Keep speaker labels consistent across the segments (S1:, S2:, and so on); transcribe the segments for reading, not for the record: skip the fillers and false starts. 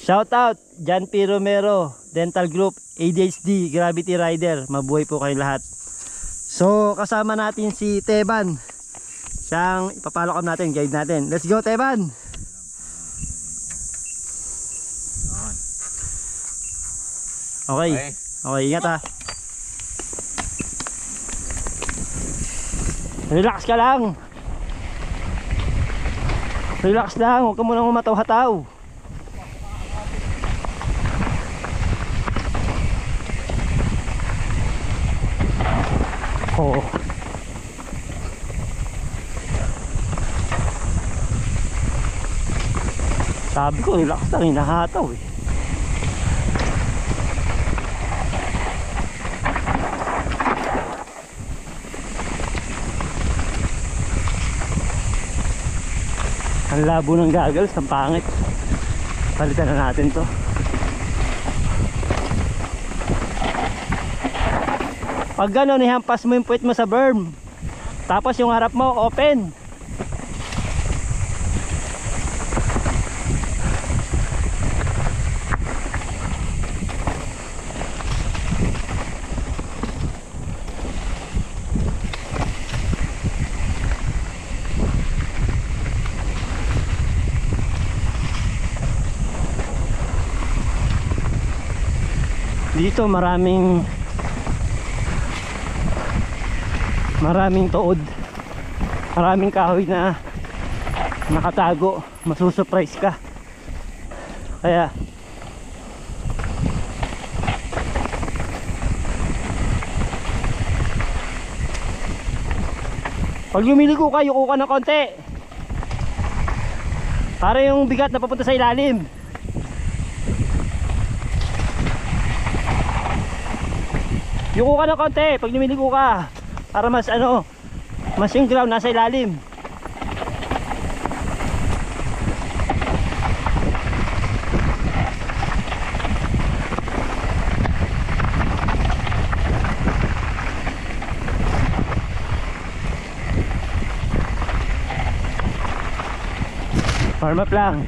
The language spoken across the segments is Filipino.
S1: Shout out John P. Romero, Dental Group, ADHD, Gravity Rider. Mabuhay po kayong lahat. So kasama natin si Teban. Siyang ipapalo up natin, guide natin. Let's go Teban. Okay. Okay, ingat ha. Relax ka lang. Relax lang, huwag ka munang umataw-hataw. Oh. Sabi ko, relax lang, hinahataw eh. Ang labo ng goggles, ang pangit. Palitan na natin to. Pag gano'n, ihampas mo yung puwet mo sa berm. Tapos yung harap mo, open. Dito maraming tuod, maraming kahoy na nakatago, masusurprise ka. Kaya pag lumiliko ka, yuko ka ng konti para yung bigat na papunta sa ilalim. Yuko ka ng konti pag lumiliko ka para mas mas yung ground nasa ilalim. Warm up lang.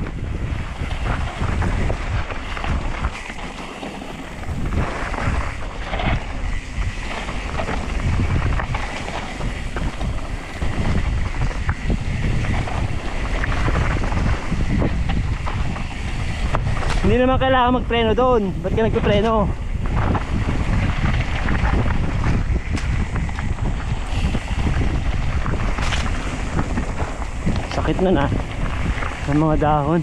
S1: Hindi naman kailangan magpreno doon. Ba't ka nagpipreno? Sakit na ng mga dahon.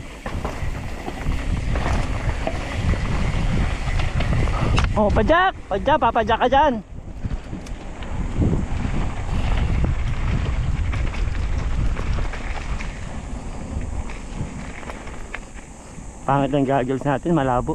S1: Oh, padyak! Padyak! Papadyak ka dyan! Pangit ang goggles natin, malabo.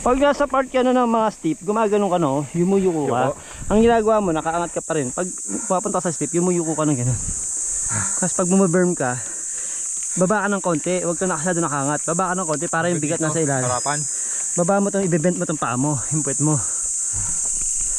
S1: Pag nasa part ka na ng mga steep, gumaganon ka no, yumuyuko ka. Ang ginagawa mo, nakaangat ka pa rin. Pag pupunta sa steep, yumuyuko ka ng gano'n. Tapos pag bumaberm ka, baba ka ng konti, huwag ka nakasyado nakaangat. Baba ka ng konti para yung bigat nasa ilalim. Baba mo itong, ibebent mo itong paa mo, yung puwet mo.